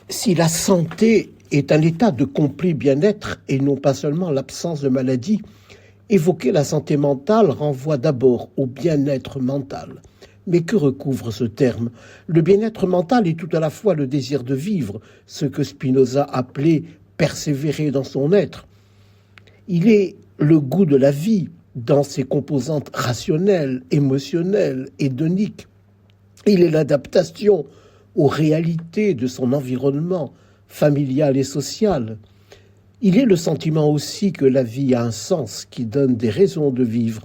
Si la santé est un état de complet bien-être et non pas seulement l'absence de maladie, évoquer la santé mentale renvoie d'abord au bien-être mental. Mais que recouvre ce terme? Le bien-être mental est tout à la fois le désir de vivre, ce que Spinoza appelait persévérer dans son être. Il est le goût de la vie dans ses composantes rationnelles, émotionnelles, hédoniques. Il est l'adaptation aux réalités de son environnement familial et social. Il est le sentiment aussi que la vie a un sens qui donne des raisons de vivre.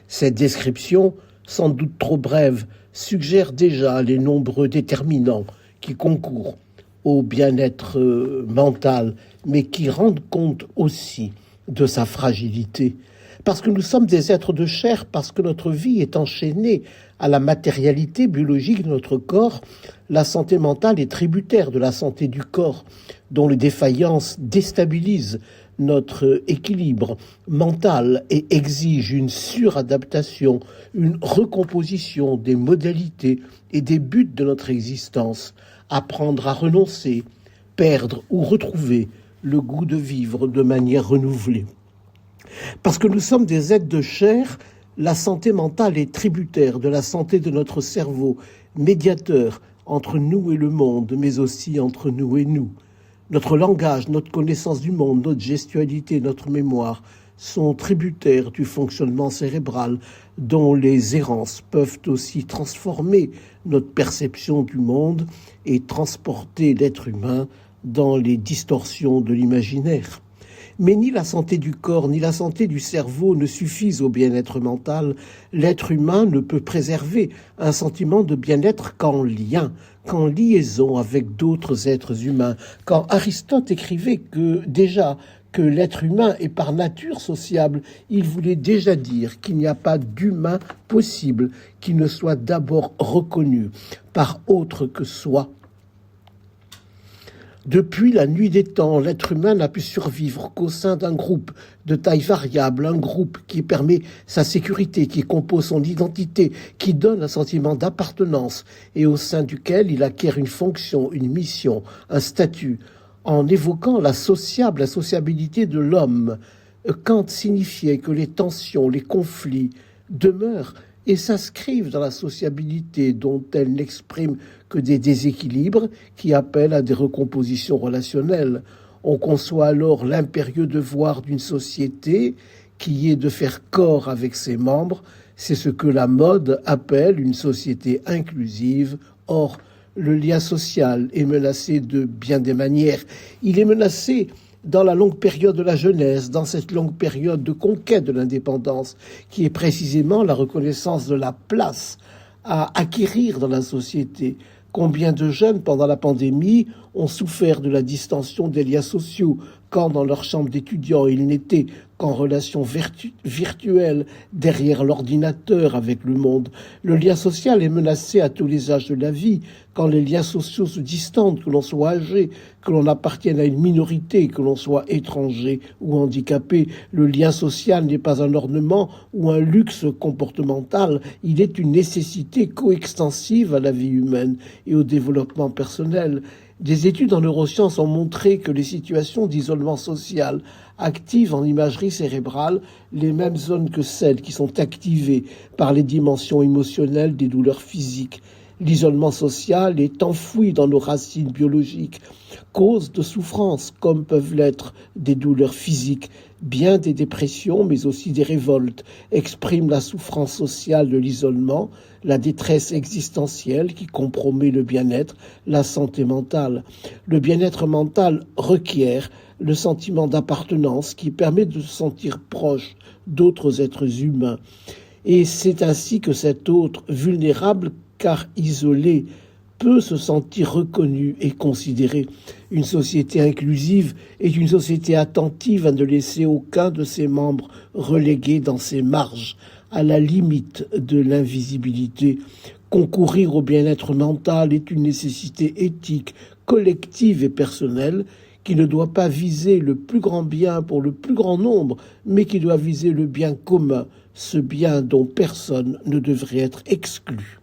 Cette description, sans doute trop brève, suggère déjà les nombreux déterminants qui concourent au bien-être mental, mais qui rendent compte aussi de sa fragilité. Parce que nous sommes des êtres de chair, parce que notre vie est enchaînée à la matérialité biologique de notre corps, la santé mentale est tributaire de la santé du corps, dont les défaillances déstabilisent notre équilibre mental et exigent une suradaptation, une recomposition des modalités et des buts de notre existence, apprendre à renoncer, perdre ou retrouver le goût de vivre de manière renouvelée. Parce que nous sommes des êtres de chair, la santé mentale est tributaire de la santé de notre cerveau, médiateur entre nous et le monde, mais aussi entre nous et nous. Notre langage, notre connaissance du monde, notre gestualité, notre mémoire sont tributaires du fonctionnement cérébral dont les errances peuvent aussi transformer notre perception du monde et transporter l'être humain dans les distorsions de l'imaginaire. Mais ni la santé du corps, ni la santé du cerveau ne suffisent au bien-être mental. L'être humain ne peut préserver un sentiment de bien-être qu'en lien, qu'en liaison avec d'autres êtres humains. Quand Aristote écrivait que l'être humain est par nature sociable, il voulait déjà dire qu'il n'y a pas d'humain possible qui ne soit d'abord reconnu par autre que soi. Depuis la nuit des temps, l'être humain n'a pu survivre qu'au sein d'un groupe de taille variable, un groupe qui permet sa sécurité, qui compose son identité, qui donne un sentiment d'appartenance et au sein duquel il acquiert une fonction, une mission, un statut. En évoquant la sociabilité de l'homme, Kant signifiait que les tensions, les conflits demeurent et s'inscrivent dans la sociabilité dont elles n'expriment que des déséquilibres qui appellent à des recompositions relationnelles. On conçoit alors l'impérieux devoir d'une société qui est de faire corps avec ses membres. C'est ce que la mode appelle une société inclusive. Or, le lien social est menacé de bien des manières. Il est menacé dans la longue période de la jeunesse, dans cette longue période de conquête de l'indépendance, qui est précisément la reconnaissance de la place à acquérir dans la société. Combien de jeunes, pendant la pandémie, ont souffert de la distension des liens sociaux, quand dans leur chambre d'étudiants, ils n'étaient qu'en relation virtuelle derrière l'ordinateur avec le monde. Le lien social est menacé à tous les âges de la vie, quand les liens sociaux se distendent, que l'on soit âgé, que l'on appartienne à une minorité, que l'on soit étranger ou handicapé. Le lien social n'est pas un ornement ou un luxe comportemental, il est une nécessité coextensive à la vie humaine et au développement personnel. Des études en neurosciences ont montré que les situations d'isolement social activent en imagerie cérébrale les mêmes zones que celles qui sont activées par les dimensions émotionnelles des douleurs physiques. L'isolement social est enfoui dans nos racines biologiques, cause de souffrance comme peuvent l'être des douleurs physiques. Bien des dépressions, mais aussi des révoltes, expriment la souffrance sociale de l'isolement, la détresse existentielle qui compromet le bien-être, la santé mentale. Le bien-être mental requiert le sentiment d'appartenance qui permet de se sentir proche d'autres êtres humains. Et c'est ainsi que cet autre, vulnérable car isolé, peut se sentir reconnu et considéré. Une société inclusive est une société attentive à ne laisser aucun de ses membres relégué dans ses marges, à la limite de l'invisibilité. Concourir au bien-être mental est une nécessité éthique, collective et personnelle qui ne doit pas viser le plus grand bien pour le plus grand nombre, mais qui doit viser le bien commun, ce bien dont personne ne devrait être exclu.